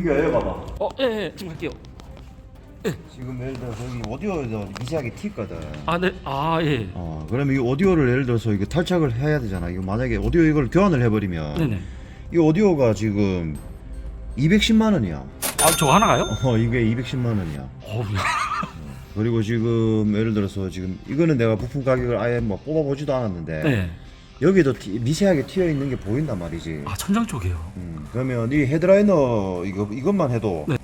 민규야 여기 봐봐. 예, 지금 갈게요. 지금 예를 들어서 여기 오디오에서 미세하게 튀거든. 아, 네. 아, 예. 그러면 이 오디오를 예를 들어서 이거 탈착을 해야 되잖아. 이거 만약에 오디오 이걸 교환을 해버리면 네네. 이 오디오가 지금 210만 원이야. 아, 저거 하나가요? 이게 210만 원이야. 어우야. 그리고 지금 예를 들어서 지금 이거는 내가 부품 가격을 아예 뭐 뽑아보지도 않았는데 네. 여기도 미세하게 튀어 있는 게 보인단 말이지. 아, 천장 쪽이에요. 그러면 이 헤드라이너 이것만 해도 네.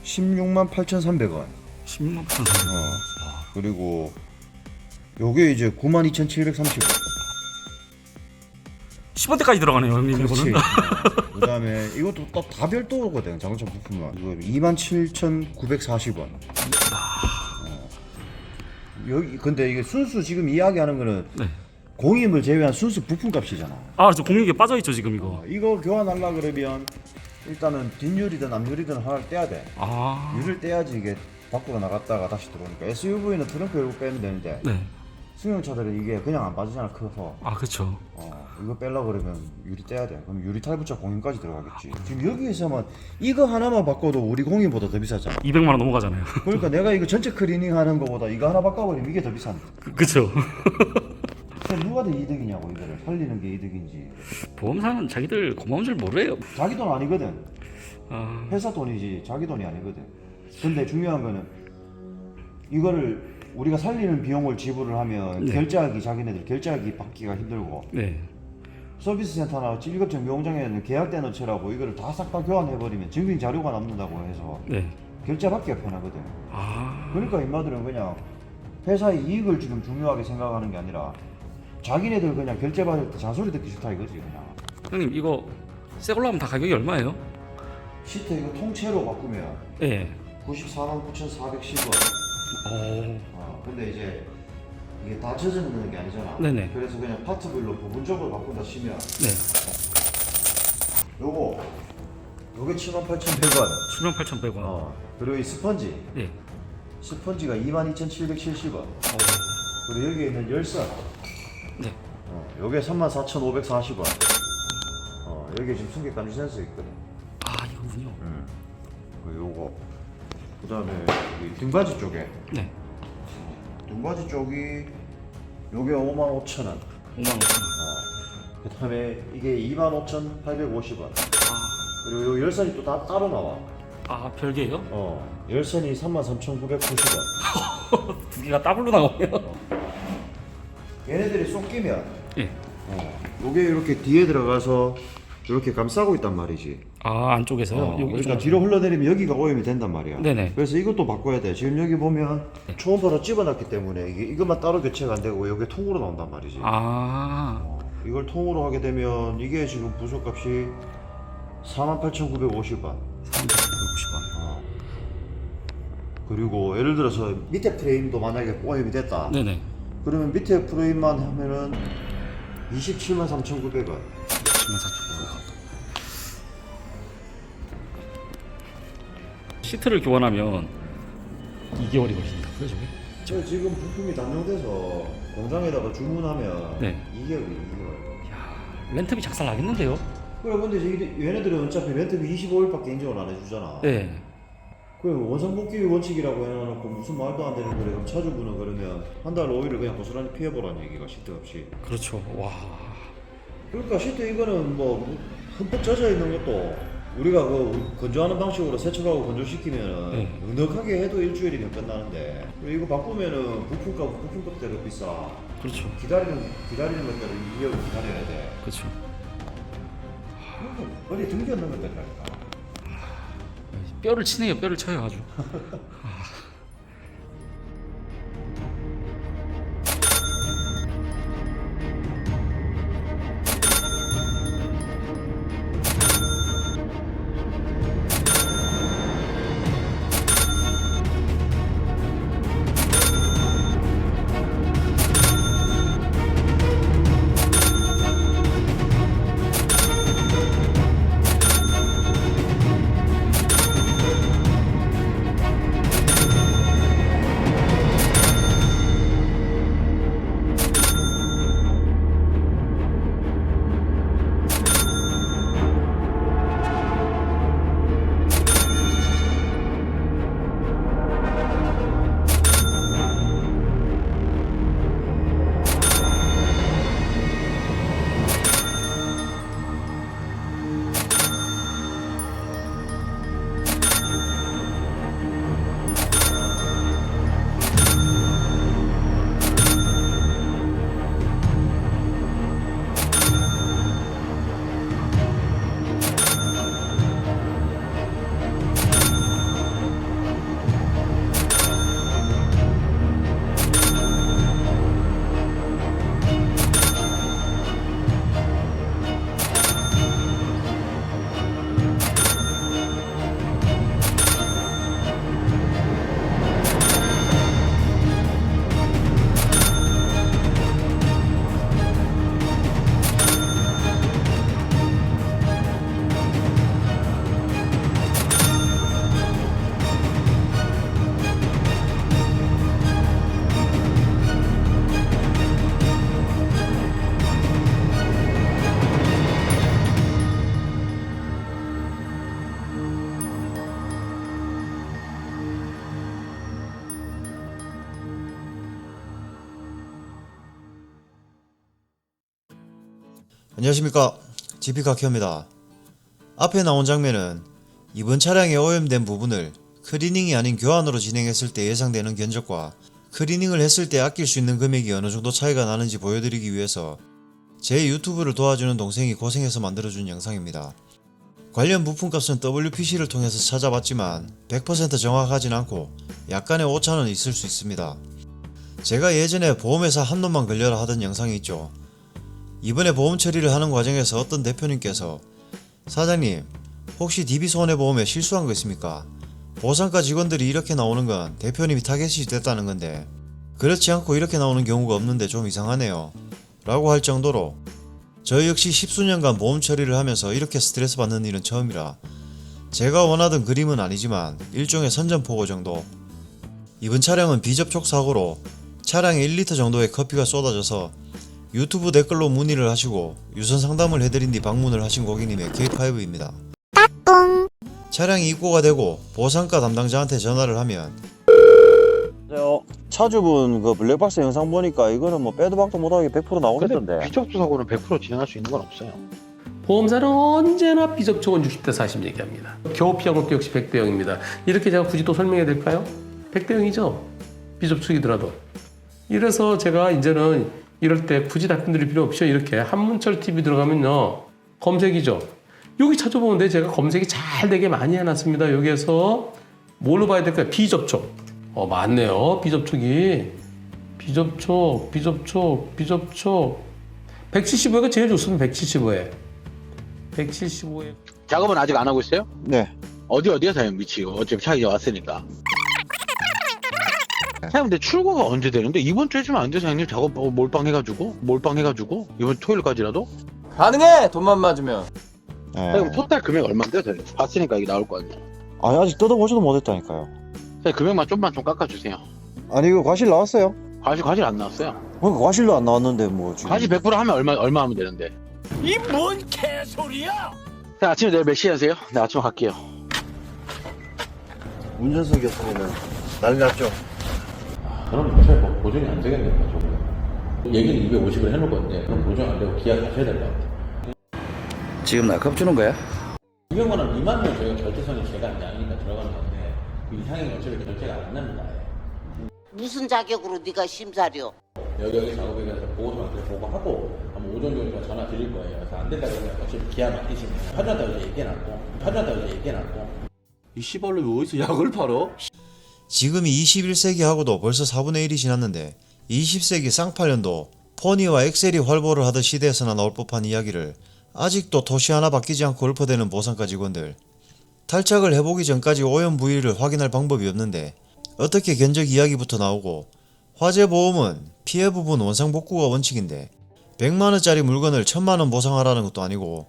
16만 8,300원. 16만 8,300원. 그리고 요게 이제 92,730원. 10원대까지 들어가네요, 형님. 그렇지. 이거는. 그다음에 이것도 또 다 별도거든. 자동차 부품은. 이거 27,940원. 여기 근데 이게 순수 지금 이야기하는 거는 네. 공임을 제외한 순수 부품 값이잖아. 아, 저 공익에 빠져 있죠, 지금 이거. 이거 교환하려 그러면 일단은 뒷유리든 앞유리든 하나를 떼야 돼. 아. 유리를 떼야지 이게 밖으로 나갔다가 다시 들어오니까. SUV는 트렁크 열고 빼면 되는데 네. 승용차들은 이게 그냥 안 빠지잖아, 커서. 아, 그렇죠. 이거 빼려고 그러면 유리 떼야 돼. 그럼 유리 탈부착 공임까지 들어가겠지. 지금 여기에서만 이거 하나만 바꿔도 우리 공임보다 더 비싸잖아. 200만 원 넘어가잖아요. 그러니까 내가 이거 전체 클리닝 하는 거보다 이거 하나 바꿔버리면 이게 더 비싼데. 그렇죠. 그럼 누가 더 이득이냐고. 이거를 살리는 게 이득인지. 보험사는 자기들 고마운 줄 모르요. 자기 돈 아니거든. 아, 회사 돈이지 자기 돈이 아니거든. 근데 중요한 거는 이거를 우리가 살리는 비용을 지불을 하면 네. 결제하기 자기네들 결제하기 받기가 힘들고, 네. 서비스 센터나 1급정 미용장에는 계약된 업체라고 이거를 다 싹 다 교환해버리면 증빙 자료가 남는다고 해서 네. 결제받기가 편하거든. 아, 그러니까 인마들은 그냥 회사의 이익을 지금 중요하게 생각하는 게 아니라 자기네들 그냥 결제받을 때 잔소리 듣기 싫다 이거지. 그냥 형님 이거 새 걸로 하면 다 가격이 얼마예요? 시트 이거 통째로 바꾸면 예. 94만 9,410원. 근데 이제 이게 다 젖어있는 게 아니잖아. 네네. 그래서 그냥 파트별로 부분적으로 바꾼다 치면 네. 요게 78,100원. 78,100원. 그리고 이 스펀지 예. 스펀지가 22,770원. 그리고 여기에 있는 열선 네. 요게 34,540원. 여기에 지금 승객 감지 센서 있거든. 아, 이거군요. 그리고 요거 그다음에 이 등받이 쪽에 네. 등받이 쪽이 요게 55,000원. 5만 5천 원. 그다음에 이게 25,850원. 아, 그리고 요 열선이 또 다 따로 나와. 아, 별개예요? 열선이 33,990원. 두 개가 더블로 나오네요. 얘네들이 쏙 끼면 예. 요게 이렇게 뒤에 들어가서 이렇게 감싸고 있단 말이지. 아, 안쪽에서요? 그러니까 좀- 뒤로 흘러내리면 여기가 오염이 된단 말이야. 네네. 그래서 이것도 바꿔야 돼. 지금 여기 보면 초음파로 집어놨기 때문에 이것만 따로 교체가 안 되고 여기 통으로 나온단 말이지. 아, 이걸 통으로 하게 되면 이게 지금 부속값이 48,950원. 3,950원. 그리고 예를 들어서 밑에 프레임도 만약에 오염이 됐다. 네네. 그러면 밑에 프레임만 하면은 27만 3,900원. 14,900원. 시트를 교환하면 2개월이 걸린다. 그래, 저게? 저 지금 부품이 단종돼서 공장에다가 주문하면 네. 2개월. 야, 렌트비 작살 나겠는데요? 그래 근데 얘네들은 어차피 렌트비 25일밖에 인정을 안 해주잖아. 네. 그 원상복귀 원칙이라고 해놓고 무슨 말도 안 되는 거래. 그럼 차주분은 그러면 한 달 5일을 그냥 고스란히 피해보라는 얘기가 시트 없이. 그렇죠. 와. 그러니까 시트 이거는 뭐 흠뻑 젖어 있는 것도 우리가 그 건조하는 방식으로 세척하고 건조시키면은 네. 넉넉하게 해도 일주일이면 끝나는데 이거 바꾸면은 부품값대로 비싸. 그렇죠. 기다리는 것대로 2개월 기다려야 돼. 그렇죠. 어디 등기 없는 것들이니까. 뼈를 치네요. 뼈를 쳐요, 아주. 안녕하십니까, GP카케입니다. 앞에 나온 장면은 이번 차량에 오염된 부분을 클리닝이 아닌 교환으로 진행했을 때 예상되는 견적과 클리닝을 했을 때 아낄 수 있는 금액이 어느 정도 차이가 나는지 보여드리기 위해서 제 유튜브를 도와주는 동생이 고생해서 만들어준 영상입니다. 관련 부품값은 WPC를 통해서 찾아봤지만 100% 정확하진 않고 약간의 오차는 있을 수 있습니다. 제가 예전에 보험회사 한 놈만 걸려라 하던 영상이 있죠. 이번에 보험 처리를 하는 과정에서 어떤 대표님께서 사장님, 혹시 DB손해보험에 실수한 거 있습니까? 보상가 직원들이 이렇게 나오는 건 대표님이 타겟이 됐다는 건데 그렇지 않고 이렇게 나오는 경우가 없는데 좀 이상하네요 라고 할 정도로 저 역시 십수년간 보험 처리를 하면서 이렇게 스트레스 받는 일은 처음이라 제가 원하던 그림은 아니지만 일종의 선전포고 정도. 이번 차량은 비접촉 사고로 차량에 1리터 정도의 커피가 쏟아져서 유튜브 댓글로 문의를 하시고 유선 상담을 해드린 뒤 방문을 하신 고객님의 K5입니다. 차량이 입고가 되고 보상가 담당자한테 전화를 하면 차주분 그 블랙박스 영상 보니까 이거는 뭐 빼도 박도 못하게 100% 나오겠던데. 비접촉 사고는 100% 진행할 수 있는 건 없어요. 보험사는 언제나 비접촉은 60대 40 얘기합니다. 겨우 피한 것도 역시 100대 0입니다. 이렇게 제가 굳이 또 설명해야 될까요? 100대 0이죠. 비접촉이더라도. 이래서 제가 이제는 이럴 때 굳이 답변 드릴 필요 없이 이렇게 한문철 TV 들어가면요. 검색이죠. 여기 찾아보는데 제가 검색이 잘 되게 많이 해놨습니다. 여기에서 뭘로 봐야 될까요? 비접촉. 맞네요. 비접촉이. 비접촉. 175가 제일 좋습니다. 175에. 175에. 작업은 아직 안 하고 있어요? 네. 어디가 사장님 미치고 어차피 차 이제 왔으니까. 사장님 근데 출고가 언제 되는데 이번 주에 주면 안 돼요 사장님? 작업 몰빵해가지고 이번 토요일까지라도? 가능해! 돈만 맞으면. 사장님 토탈 금액 얼마인데요 사장님? 봤으니까 이게 나올 거 아니에요? 아니 아직 뜯어보지도 못했다니까요. 사장님 금액만 좀만 좀 깎아주세요. 아니 이거 과실 나왔어요? 과실 안 나왔어요. 그러니까 과실도 안 나왔는데 뭐 지금. 과실 100% 하면 얼마 하면 되는데? 이 뭔 개소리야! 사장님 아침에 내일 몇 시에 하세요? 네 아침에 갈게요. 운전석이었으면 난리 났죠. 그럼 어차피 뭐 보증이 안 되겠네요, 저거. 얘기는 250을 해놓을 건데, 그럼 보증 안 되고 기약하셔야 될 것 같아요. 지금 나 겁주는 거야? 200만 원 미만이면 저희가 결제선이 제가 아니니까 들어가는 건데, 그 이상이 어차피 결제가 안 납니다. 무슨 자격으로 네가 심사려? 여기 작업에 가서 보고서한테 보고하고, 한번 오전 정도에 전화 드릴 거예요. 그래서 안 된다 그러면 어차피 기약 맡기시면, 파전한다고 이제 얘기해놨고. 이 씨발로 왜 어디서 약을 팔어? 지금이 21세기하고도 벌써 4분의 1이 지났는데 20세기 쌍팔년도 포니와 엑셀이 활보를 하던 시대에서나 나올 법한 이야기를 아직도 토시 하나 바뀌지 않고 읊어대는 보상가 직원들. 탈착을 해보기 전까지 오염 부위를 확인할 방법이 없는데 어떻게 견적 이야기부터 나오고 화재보험은 피해 부분 원상복구가 원칙인데 100만원짜리 물건을 1000만원 보상하라는 것도 아니고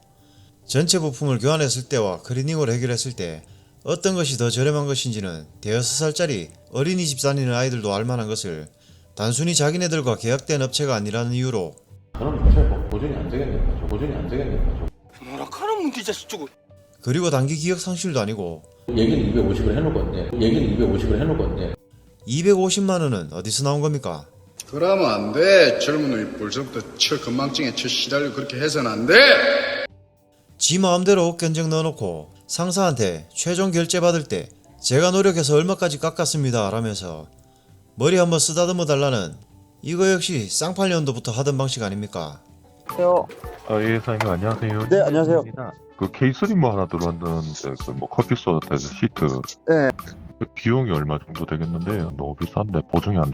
전체 부품을 교환했을 때와 클리닝을 해결했을 때 어떤 것이 더 저렴한 것인지는 대여섯 살짜리 어린이집 다니는 아이들도 알만한 것을 단순히 자기네들과 계약된 업체가 아니라는 이유로 그럼 어차피 뭐 보증이 안 되겠네요, 뭐라 카는 문제 자식 저거. 그리고 단기 기억 상실도 아니고 얘기는 250을 해놓을 건데, 250만원은 어디서 나온 겁니까? 그러면 안 돼. 젊은 놈이 벌써부터 건망증에 시달려 그렇게 해서는 안 돼. 지 마음대로 견적 넣어놓고 상사한테 최종 결제 받을 때 제가 노력해서 얼마까지 깎았습니다 라면서 머리 한번 쓰다듬어 달라는 이거 역시 쌍팔년도부터 하던 방식 아닙니까? 예, 사장님 안녕하세요. 네, 안녕하세요. 그 K3 뭐 하나 들어왔는데 그 뭐 커피 소다 시트. 네. 그 비용이 얼마 정도 되겠는데요? 너무 비싼데 보증이 안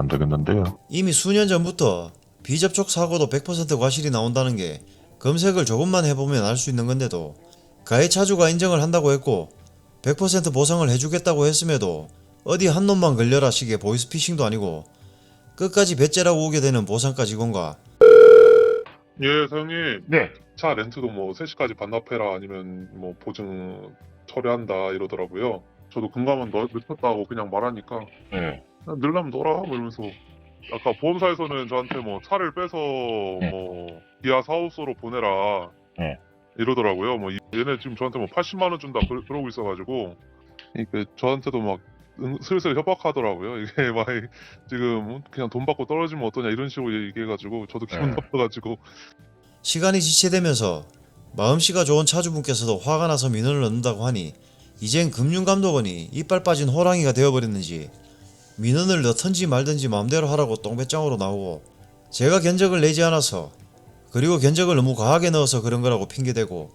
되겠는데요? 이미 수년 전부터 비접촉 사고도 100% 과실이 나온다는 게 검색을 조금만 해보면 알 수 있는 건데도 가해 차주가 인정을 한다고 했고 100% 보상을 해주겠다고 했음에도 어디 한 놈만 걸려라 식의 보이스피싱도 아니고 끝까지 배째라고 오게 되는 보상가 직원과 예, 사장님. 네. 차 렌트도 뭐 3시까지 반납해라 아니면 뭐 보증 처리한다 이러더라고요. 저도 금감원 늦췄다고 그냥 말하니까 네. 늘라면 넣어라 뭐 이러면서 아까 보험사에서는 저한테 뭐 차를 빼서 뭐 기아 사업소로 보내라 네. 이러더라고요. 뭐 얘네 지금 저한테 뭐 80만 원 준다 그러고 있어가지고 이게 저한테도 막 슬슬 협박하더라고요. 이게 막 지금 그냥 돈 받고 떨어지면 어떠냐 이런 식으로 얘기해가지고 저도 기분 나빠가지고 시간이 지체되면서 마음씨가 좋은 차주분께서도 화가 나서 민원을 넣는다고 하니 이젠 금융감독원이 이빨 빠진 호랑이가 되어버렸는지 민원을 넣든지 말든지 마음대로 하라고 똥배짱으로 나오고, 제가 견적을 내지 않아서, 그리고 견적을 너무 과하게 넣어서 그런 거라고 핑계대고,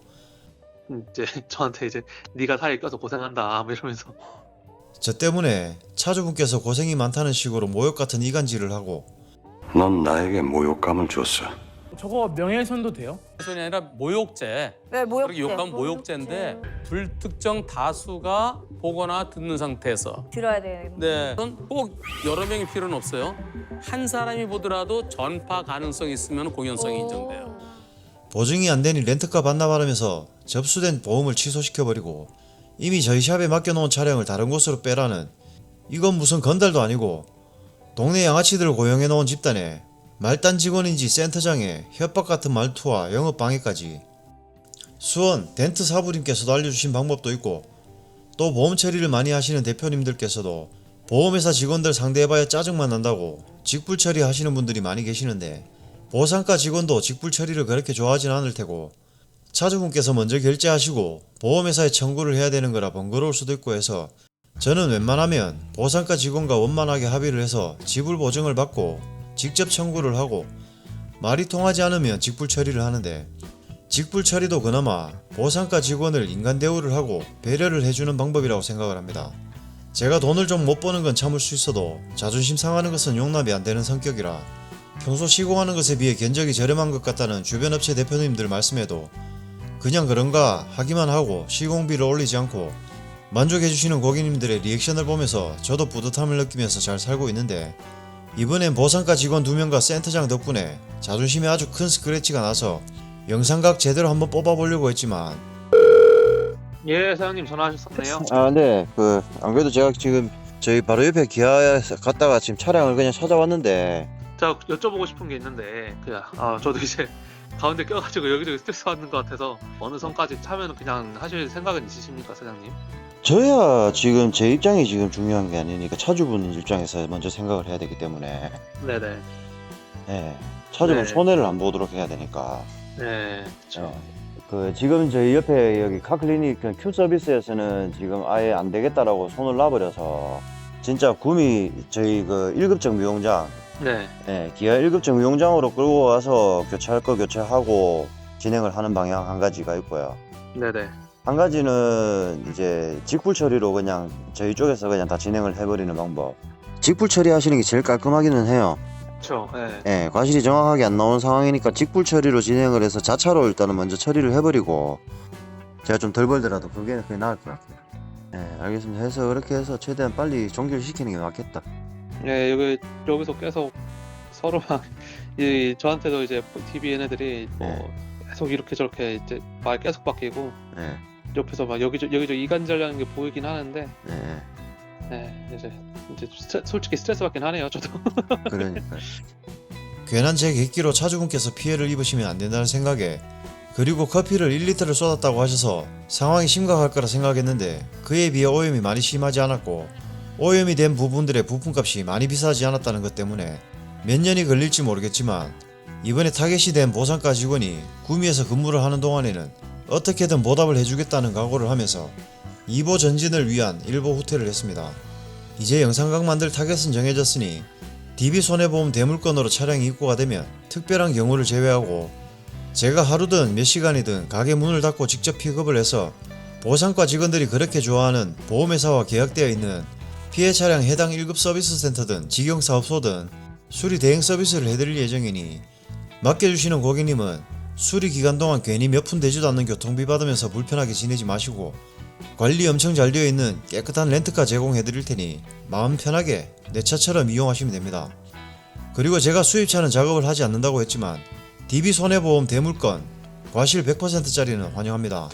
이제 저한테 이제 네가 사이에 껴서 고생한다 뭐 이러면서 저 때문에 차주분께서 고생이 많다는 식으로 모욕 같은 이간질을 하고, 넌 나에게 모욕감을 줬어. 저거 명예훼손도 돼요? 훼손이 아니라 모욕죄. 네, 모욕죄. 그렇게 욕하면 모욕죄인데 불특정 다수가 보거나 듣는 상태에서. 들어야 되는. 네. 그건 꼭 여러 명이 필요는 없어요. 한 사람이 보더라도 전파 가능성이 있으면 공연성이 인정돼요. 보증이 안 되니 렌트카 반납하면서 접수된 보험을 취소시켜버리고, 이미 저희 샵에 맡겨놓은 차량을 다른 곳으로 빼라는, 이건 무슨 건달도 아니고 동네 양아치들을 고용해놓은 집단에 말단 직원인지 센터장에 협박 같은 말투와 영업 방해까지. 수원 덴트 사부님께서도 알려주신 방법도 있고, 또 보험 처리를 많이 하시는 대표님들께서도 보험회사 직원들 상대해봐야 짜증만 난다고 직불 처리하시는 분들이 많이 계시는데, 보상가 직원도 직불 처리를 그렇게 좋아하진 않을 테고, 차주분께서 먼저 결제하시고 보험회사에 청구를 해야 되는 거라 번거로울 수도 있고 해서, 저는 웬만하면 보상가 직원과 원만하게 합의를 해서 지불 보증을 받고 직접 청구를 하고, 말이 통하지 않으면 직불 처리를 하는데, 직불 처리도 그나마 보상가 직원을 인간 대우를 하고 배려를 해주는 방법이라고 생각을 합니다. 제가 돈을 좀 못 버는 건 참을 수 있어도 자존심 상하는 것은 용납이 안 되는 성격이라, 평소 시공하는 것에 비해 견적이 저렴한 것 같다는 주변 업체 대표님들 말씀에도 그냥 그런가 하기만 하고 시공비를 올리지 않고 만족해주시는 고객님들의 리액션을 보면서 저도 뿌듯함을 느끼면서 잘 살고 있는데, 이번엔 보상가 직원 2명과 센터장 덕분에 자존심에 아주 큰 스크래치가 나서 영상각 제대로 한번 뽑아보려고 했지만. 예 사장님 전화하셨었네요. 네. 안 그래도 제가 지금 저희 바로 옆에 기아에 갔다가 지금 차량을 그냥 찾아왔는데, 제가 여쭤보고 싶은 게 있는데 그냥 저도 이제 가운데 껴가지고 여기저기 스트레스 받는 것 같아서 어느 선까지 차면 그냥 하실 생각은 있으십니까 사장님? 저야 지금 제 입장이 지금 중요한 게 아니니까 차주분 입장에서 먼저 생각을 해야 되기 때문에, 네네. 네, 차주분 네. 손해를 안 보도록 해야 되니까. 네 그쵸. 지금 저희 옆에 여기 카클리닉 큐 서비스에서는 지금 아예 안 되겠다라고 손을 놔버려서, 진짜 구미 저희 1급정 미용장, 네. 기아 1급정 미용장으로 끌고 와서 교체할 거 교체하고 진행을 하는 방향 한 가지가 있고요. 네네. 한 가지는 이제 직불 처리로 그냥 저희 쪽에서 그냥 다 진행을 해버리는 방법. 직불 처리하시는 게 제일 깔끔하기는 해요. 그쵸. 네. 과실이 정확하게 안 나오는 상황이니까 직불 처리로 진행을 해서 자차로 일단은 먼저 처리를 해버리고, 제가 좀 덜 벌더라도 그게 나을 것 같아요. 알겠습니다. 해서 그렇게 해서 최대한 빨리 종결시키는 게 낫겠다. 네 여기서 계속 서로 막 저한테도 이제 TV 얘네들이 뭐 계속 이렇게 저렇게 이제 말 계속 바뀌고, 옆에서 막 여기저기 이간질하는 게 보이긴 하는데, 이제 솔직히 스트레스 받긴 하네요 저도. 그러니까요. 괜한 제 객기로 차주분께서 피해를 입으시면 안 된다는 생각에, 그리고 커피를 1리터를 쏟았다고 하셔서 상황이 심각할 거라 생각했는데 그에 비해 오염이 많이 심하지 않았고, 오염이 된 부분들의 부품값이 많이 비싸지 않았다는 것 때문에 몇 년이 걸릴지 모르겠지만, 이번에 타겟이 된 보상가 직원이 구미에서 근무를 하는 동안에는 어떻게든 보답을 해주겠다는 각오를 하면서 2보 전진을 위한 1보 후퇴를 했습니다. 이제 영상각 만들 타겟은 정해졌으니 DB 손해보험 대물건으로 차량이 입고가 되면 특별한 경우를 제외하고 제가 하루든 몇 시간이든 가게 문을 닫고 직접 픽업을 해서 보상과 직원들이 그렇게 좋아하는 보험회사와 계약되어 있는 피해 차량 해당 1급 서비스 센터든 직영사업소든 수리 대행 서비스를 해드릴 예정이니, 맡겨주시는 고객님은 수리 기간 동안 괜히 몇 푼 되지도 않는 교통비 받으면서 불편하게 지내지 마시고, 관리 엄청 잘 되어 있는 깨끗한 렌트카 제공해드릴 테니 마음 편하게 내 차처럼 이용하시면 됩니다. 그리고 제가 수입차는 작업을 하지 않는다고 했지만 DB 손해보험 대물건 과실 100%짜리는 환영합니다.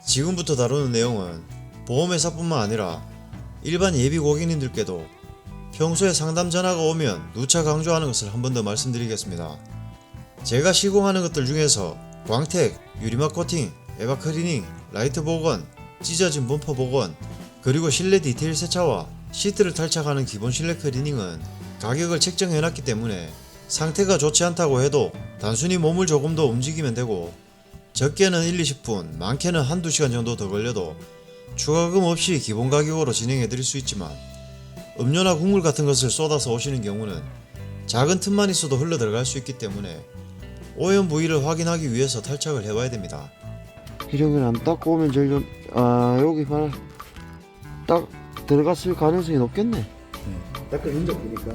지금부터 다루는 내용은 보험회사뿐만 아니라 일반 예비 고객님들께도 평소에 상담 전화가 오면 누차 강조하는 것을 한 번 더 말씀드리겠습니다. 제가 시공하는 것들 중에서 광택, 유리막 코팅, 에바 클리닝, 라이트 복원, 찢어진 범퍼 복원, 그리고 실내 디테일 세차와 시트를 탈착하는 기본 실내 클리닝은 가격을 책정해놨기 때문에 상태가 좋지 않다고 해도 단순히 몸을 조금 더 움직이면 되고 적게는 1, 20분, 많게는 한두 시간 정도 더 걸려도 추가금 없이 기본 가격으로 진행해 드릴 수 있지만 음료나 국물 같은 것을 쏟아서 오시는 경우는 작은 틈만 있어도 흘러 들어갈 수 있기 때문에 오염 부위를 확인하기 위해서 탈착을 해봐야 됩니다. 기름을 안 닦고 오면 제일 좀, 여기 봐라. 딱 들어갔을 가능성이 높겠네. 닦은 흔적 보니까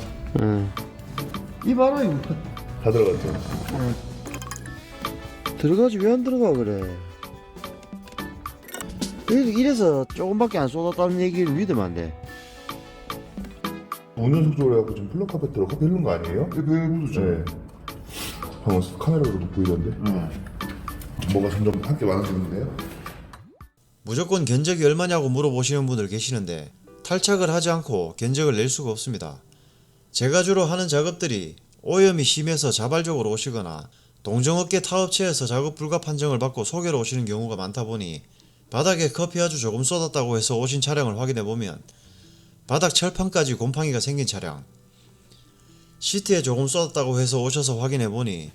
이 봐라, 이거. 다 들어갔죠. 들어가지 왜 안 들어가 그래. 이래서 조금밖에 안 쏟았다는 얘기를 믿으면 안 돼. 운전 속도를 해갖고 지금 플러 카페트로 커피 흐른 거 아니에요? 네, 묻었죠. 네. 방금 카메라로 보이던데. 뭐가 점점 함께 많아지는데요? 무조건 견적이 얼마냐고 물어보시는 분들 계시는데 탈착을 하지 않고 견적을 낼 수가 없습니다. 제가 주로 하는 작업들이 오염이 심해서 자발적으로 오시거나 동종업계 타업체에서 작업 불가 판정을 받고 소개로 오시는 경우가 많다 보니 바닥에 커피 아주 조금 쏟았다고 해서 오신 차량을 확인해보면 바닥 철판까지 곰팡이가 생긴 차량, 시트에 조금 쏟았다고 해서 오셔서 확인해보니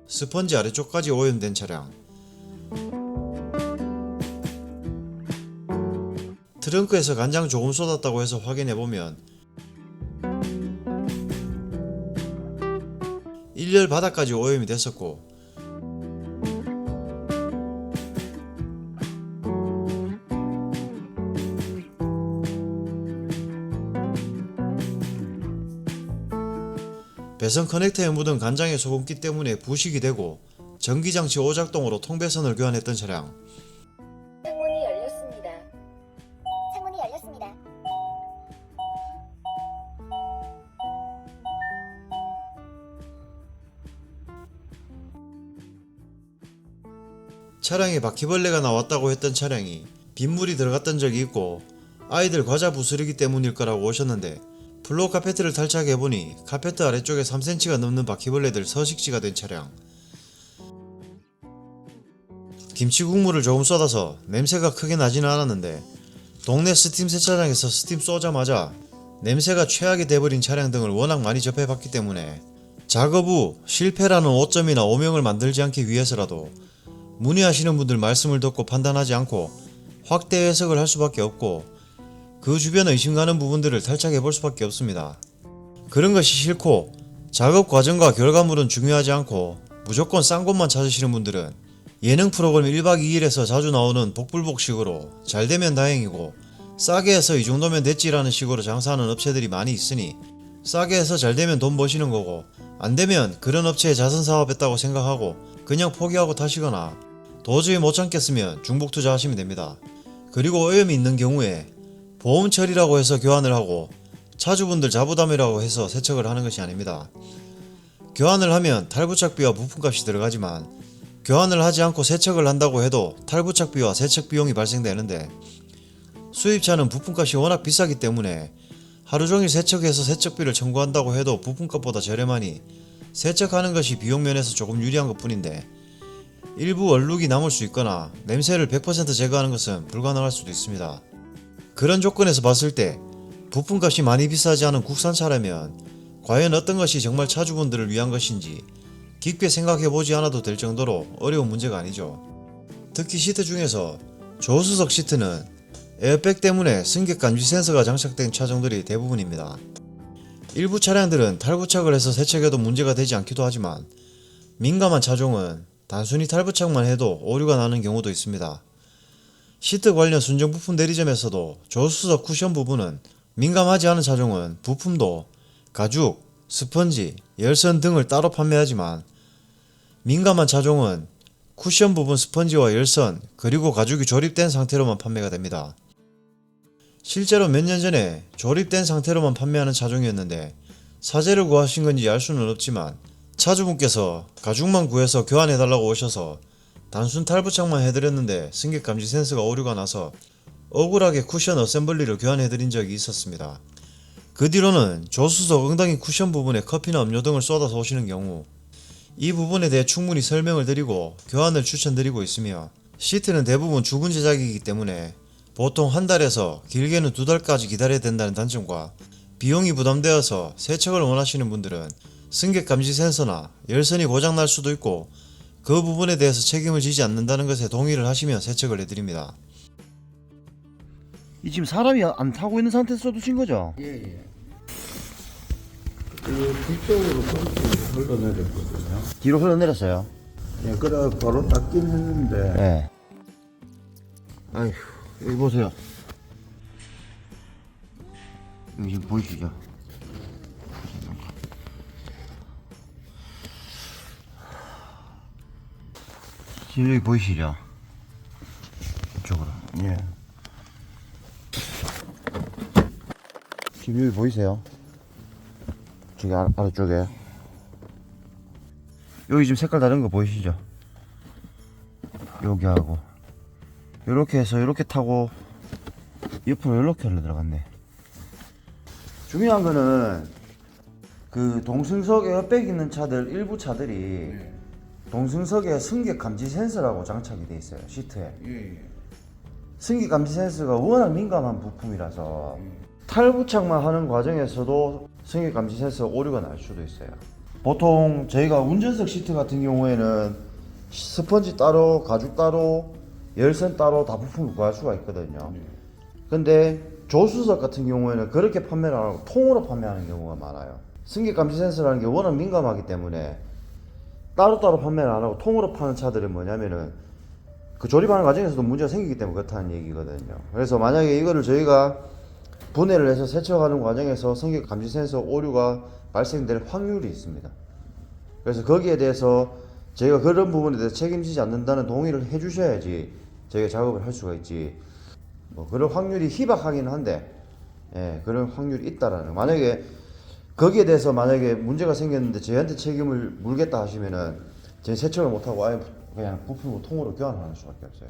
스펀지 아래쪽까지 오염된 차량, 트렁크에서 간장 조금 쏟았다고 해서 확인해보면 1열 바닥까지 오염이 됐었고 배선 커넥터에 묻은 간장의 소금기 때문에 부식이 되고 전기장치 오작동으로 통배선을 교환했던 차량, 창문이 열렸습니다. 창문이 열렸습니다. 차량에 바퀴벌레가 나왔다고 했던 차량이 빗물이 들어갔던 적이 있고 아이들 과자 부스러기 때문일 거라고 오셨는데 플로어 카페트를 탈착해보니 카페트 아래쪽에 3cm가 넘는 바퀴벌레들 서식지가 된 차량, 김치 국물을 조금 쏟아서 냄새가 크게 나지는 않았는데 동네 스팀 세차장에서 스팀 쏘자마자 냄새가 최악이 돼버린 차량 등을 워낙 많이 접해봤기 때문에 작업 후 실패라는 오점이나 오명을 만들지 않기 위해서라도 문의하시는 분들 말씀을 듣고 판단하지 않고 확대 해석을 할 수밖에 없고 그 주변에 의심 가는 부분들을 탈착해 볼 수밖에 없습니다. 그런 것이 싫고 작업 과정과 결과물은 중요하지 않고 무조건 싼 곳만 찾으시는 분들은 예능 프로그램 1박 2일에서 자주 나오는 복불복식으로 잘되면 다행이고 싸게 해서 이 정도면 됐지라는 식으로 장사하는 업체들이 많이 있으니 싸게 해서 잘되면 돈 버시는 거고 안되면 그런 업체에 자선사업했다고 생각하고 그냥 포기하고 타시거나 도저히 못 참겠으면 중복 투자하시면 됩니다. 그리고 오염이 있는 경우에 보험 처리라고 해서 교환을 하고 차주분들 자부담이라고 해서 세척을 하는 것이 아닙니다. 교환을 하면 탈부착비와 부품값이 들어가지만 교환을 하지 않고 세척을 한다고 해도 탈부착비와 세척 비용이 발생되는데 수입차는 부품값이 워낙 비싸기 때문에 하루종일 세척해서 세척비를 청구한다고 해도 부품값보다 저렴하니 세척하는 것이 비용 면에서 조금 유리한 것 뿐인데 일부 얼룩이 남을 수 있거나 냄새를 100% 제거하는 것은 불가능할 수도 있습니다. 그런 조건에서 봤을 때 부품값이 많이 비싸지 않은 국산차라면 과연 어떤 것이 정말 차주분들을 위한 것인지 깊게 생각해보지 않아도 될 정도로 어려운 문제가 아니죠. 특히 시트 중에서 조수석 시트는 에어백 때문에 승객 감지 센서가 장착된 차종들이 대부분입니다. 일부 차량들은 탈부착을 해서 세척해도 문제가 되지 않기도 하지만 민감한 차종은 단순히 탈부착만 해도 오류가 나는 경우도 있습니다. 시트 관련 순정 부품 대리점에서도 조수석 쿠션 부분은 민감하지 않은 차종은 부품도 가죽, 스펀지, 열선 등을 따로 판매하지만 민감한 차종은 쿠션 부분 스펀지와 열선 그리고 가죽이 조립된 상태로만 판매가 됩니다. 실제로 몇 년 전에 조립된 상태로만 판매하는 차종이었는데 사재를 구하신 건지 알 수는 없지만 차주분께서 가죽만 구해서 교환해달라고 오셔서 단순 탈부착만 해드렸는데 승객 감지 센서가 오류가 나서 억울하게 쿠션 어셈블리를 교환해드린 적이 있었습니다. 그 뒤로는 조수석 엉덩이 쿠션 부분에 커피나 음료 등을 쏟아서 오시는 경우 이 부분에 대해 충분히 설명을 드리고 교환을 추천드리고 있으며 시트는 대부분 주분 제작이기 때문에 보통 한 달에서 길게는 2달까지 기다려야 된다는 단점과 비용이 부담되어서 세척을 원하시는 분들은 승객 감지 센서나 열선이 고장날 수도 있고 그 부분에 대해서 책임을 지지 않는다는 것에 동의를 하시면 세척을 해드립니다. 이 지금 사람이 안 타고 있는 상태에서 쏟으신 거죠? 예. 그 뒤쪽으로 흘러내렸거든요. 뒤로 흘러내렸어요. 예, 그래 바로 닦긴 했는데. 네. 아휴, 여기 보세요. 여기 지금 보이시죠? 지금 여기 보이시죠? 이쪽으로. 예. 지금 여기 보이세요? 저기 아래쪽에. 여기 지금 색깔 다른 거 보이시죠? 여기하고 요렇게 해서 요렇게 타고 옆으로 요렇게 흘러 들어갔네. 중요한 거는 그 동승석에 옆백 있는 차들 일부 차들이 동승석에 승객 감지 센서라고 장착이 돼 있어요. 시트에. 승객 감지 센서가 워낙 민감한 부품이라서 탈부착만 하는 과정에서도 승객 감지 센서 오류가 날 수도 있어요. 보통 저희가 운전석 시트 같은 경우에는 스펀지 따로, 가죽 따로, 열선 따로 다 부품을 구할 수가 있거든요. 근데 조수석 같은 경우에는 그렇게 판매를 안 하고 통으로 판매하는 경우가 많아요. 승객 감지 센서라는 게 워낙 민감하기 때문에 따로따로 판매를 안 하고 통으로 파는 차들은 뭐냐면은 그 조립하는 과정에서도 문제가 생기기 때문에 그렇다는 얘기거든요. 그래서 만약에 이거를 저희가 분해를 해서 세척하는 과정에서 승객 감지 센서 오류가 발생될 확률이 있습니다. 그래서 거기에 대해서 저희가 그런 부분에 대해서 책임지지 않는다는 동의를 해주셔야지 저희가 작업을 할 수가 있지. 뭐 그런 확률이 희박하긴 한데, 예, 그런 확률이 있다라는. 만약에 거기에 대해서 만약에 문제가 생겼는데 저희한테 책임을 물겠다 하시면은 저희 세척을 못하고 아예 그냥 부품을 통으로 교환하는 수밖에 없어요.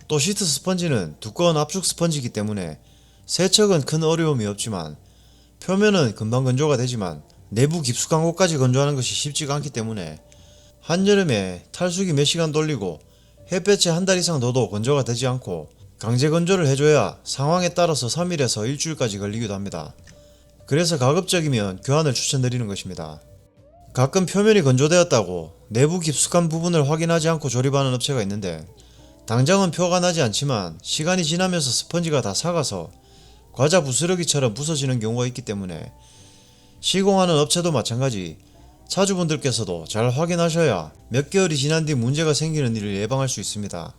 또 시트 스펀지는 두꺼운 압축 스펀지이기 때문에 세척은 큰 어려움이 없지만 표면은 금방 건조가 되지만 내부 깊숙한 곳까지 건조하는 것이 쉽지가 않기 때문에 한여름에 탈수기 몇 시간 돌리고 햇볕에 한 달 이상 둬도 건조가 되지 않고 강제 건조를 해줘야 상황에 따라서 3일에서 일주일까지 걸리기도 합니다. 그래서 가급적이면 교환을 추천드리는 것입니다. 가끔 표면이 건조되었다고 내부 깊숙한 부분을 확인하지 않고 조립하는 업체가 있는데 당장은 표가 나지 않지만 시간이 지나면서 스펀지가 다 삭아서 과자 부스러기처럼 부서지는 경우가 있기 때문에 시공하는 업체도 마찬가지 차주분들께서도 잘 확인하셔야 몇 개월이 지난 뒤 문제가 생기는 일을 예방할 수 있습니다.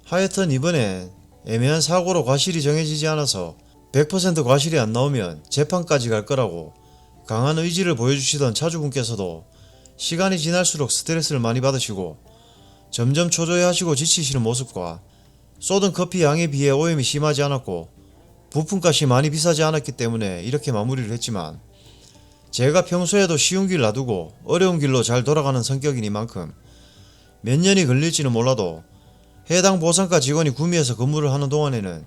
하여튼 이번엔 애매한 사고로 과실이 정해지지 않아서 100% 과실이 안 나오면 재판까지 갈 거라고 강한 의지를 보여주시던 차주분께서도 시간이 지날수록 스트레스를 많이 받으시고 점점 초조해하시고 지치시는 모습과 쏟은 커피 양에 비해 오염이 심하지 않았고 부품값이 많이 비싸지 않았기 때문에 이렇게 마무리를 했지만 제가 평소에도 쉬운 길 놔두고 어려운 길로 잘 돌아가는 성격이니만큼 몇 년이 걸릴지는 몰라도 해당 보상가 직원이 구미에서 근무를 하는 동안에는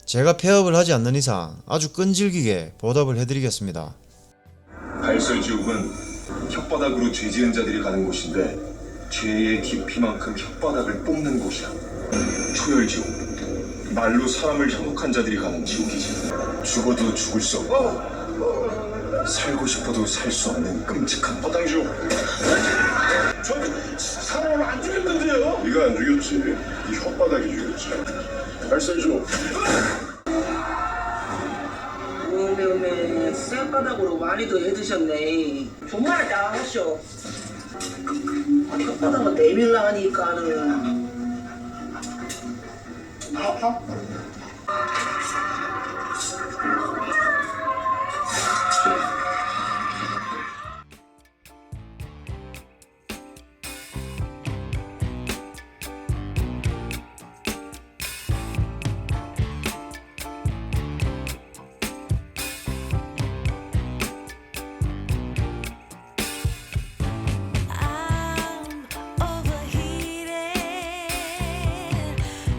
제가 폐업을 하지 않는 이상 아주 끈질기게 보답을 해드리겠습니다. 발설지옥은 혓바닥으로 죄 지은 자들이 가는 곳인데 죄의 깊이만큼 혓바닥을 뽑는 곳이야. 초열지옥, 말로 사람을 현혹한 자들이 가는 지옥이지. 죽어도 죽을 수 없고 살고 싶어도 살 수 없는 끔찍한 허당지옥. 저 사람을 안 죽였는데요? 네가 안 죽였지. 네 혓바닥이 죽였지. 발설지옥. 오메 쌀바닥으로 많이도 해드셨네. 정말 나하셔. 혓바닥은 내밀라 하니까는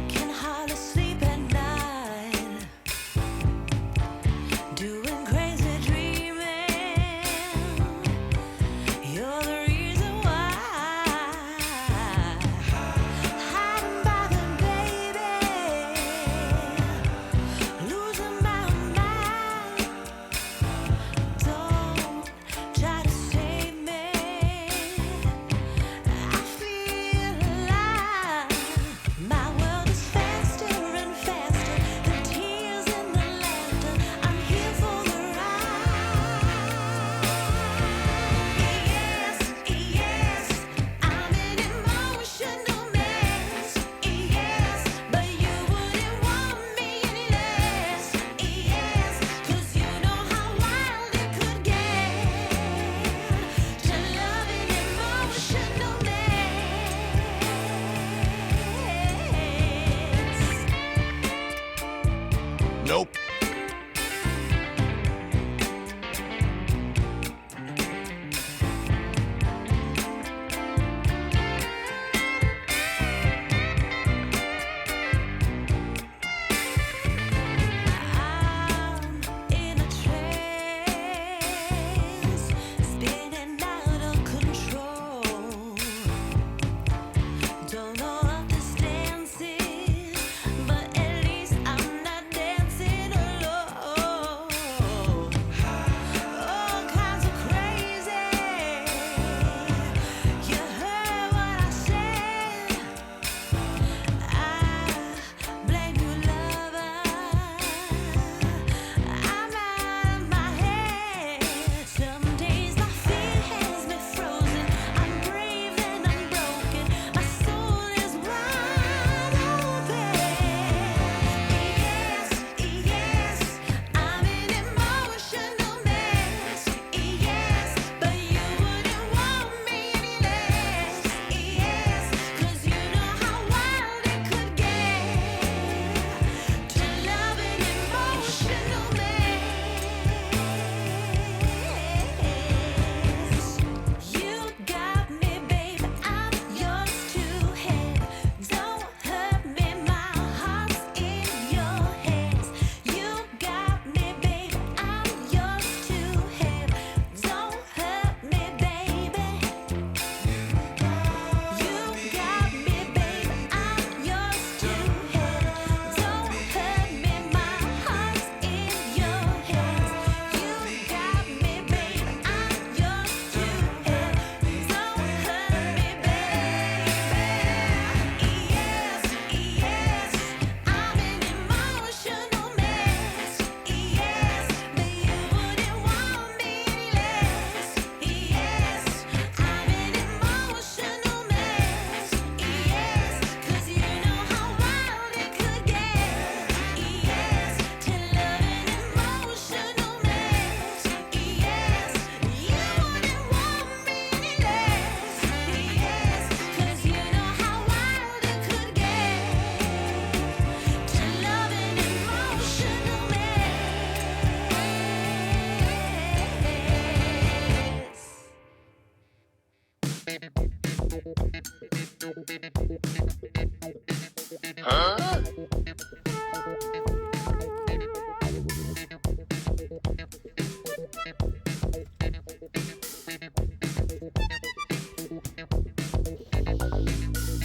Can hardly sleep at night.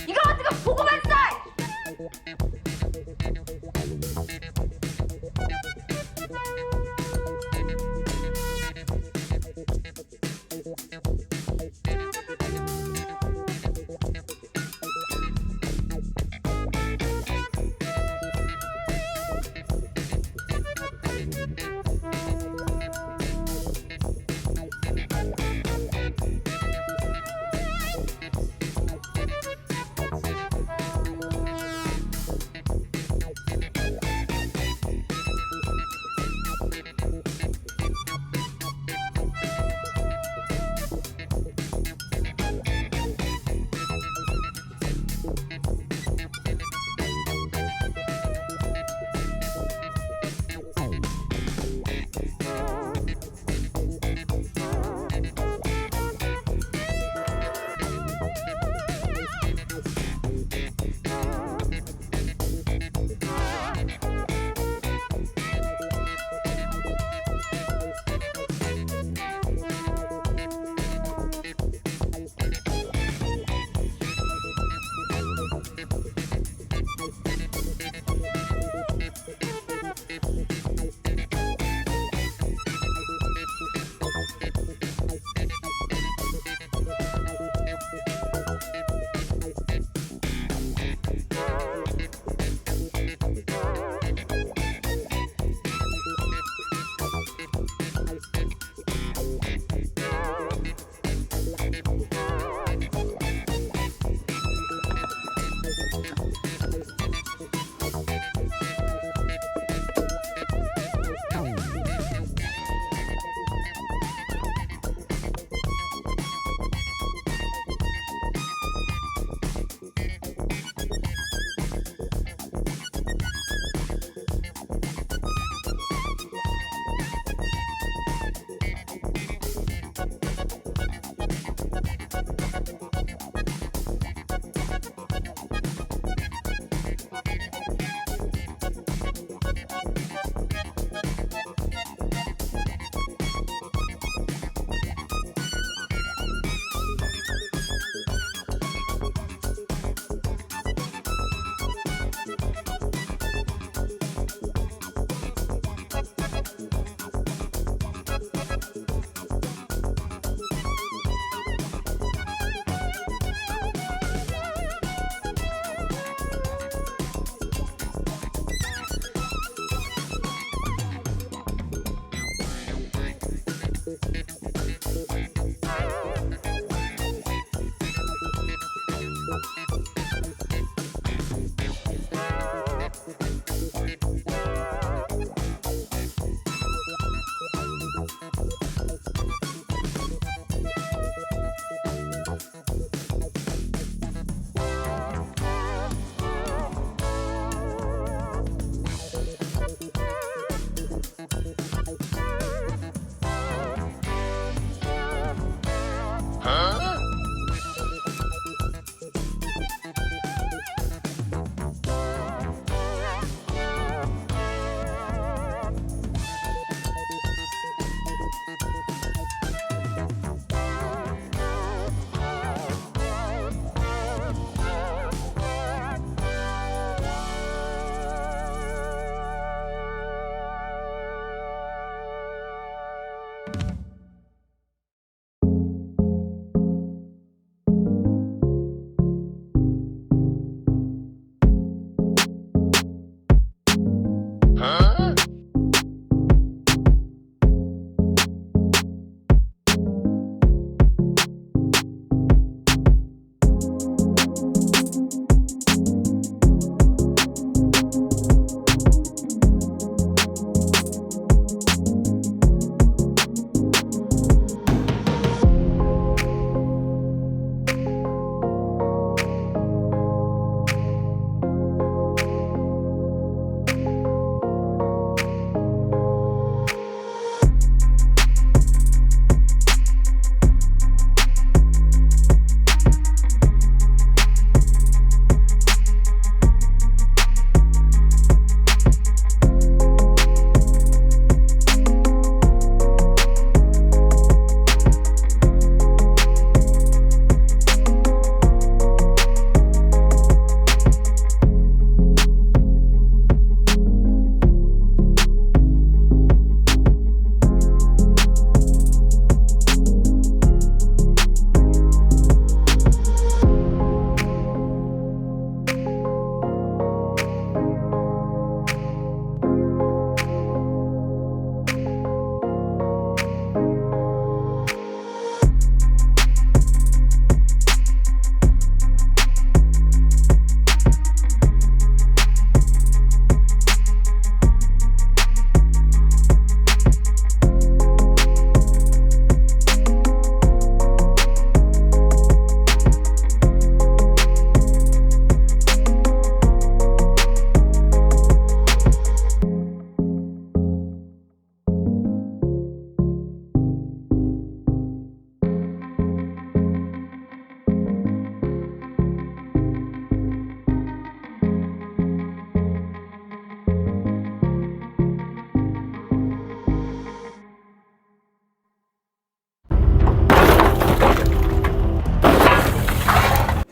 이거 어떻게 보고만 써!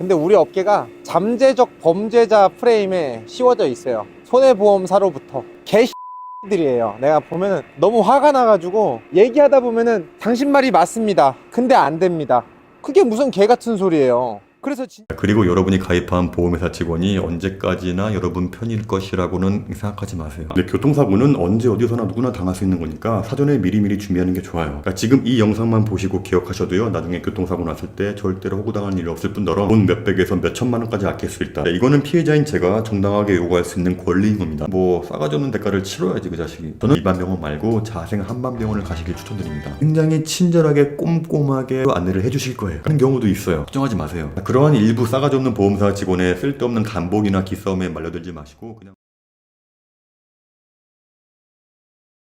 근데 우리 업계가 잠재적 범죄자 프레임에 씌워져 있어요. 손해보험사로부터 개들이에요. 내가 보면은 너무 화가 나가지고 얘기하다 보면은 당신 말이 맞습니다. 근데 안 됩니다. 그게 무슨 개 같은 소리예요. 그래서 그리고 여러분이 가입한 보험회사 직원이 언제까지나 여러분 편일 것이라고는 생각하지 마세요. 근데 교통사고는 언제 어디서나 누구나 당할 수 있는 거니까 사전에 미리미리 준비하는 게 좋아요. 그러니까 지금 이 영상만 보시고 기억하셔도요, 나중에 교통사고 났을 때 절대로 호구당할 일이 없을 뿐더러 돈 몇백에서 몇천만 원까지 아낄 수 있다. 이거는 피해자인 제가 정당하게 요구할 수 있는 권리인 겁니다. 뭐 싸가지 없는 대가를 치러야지 그 자식이. 저는 일반병원 말고 자생 한반병원을 가시길 추천드립니다. 굉장히 친절하게 꼼꼼하게 안내를 해주실 거예요. 그런 경우도 있어요. 걱정하지 마세요. 그러한 일부 싸가지 없는 보험사 직원의 쓸데없는 간복이나 기싸움에 말려들지 마시고 그냥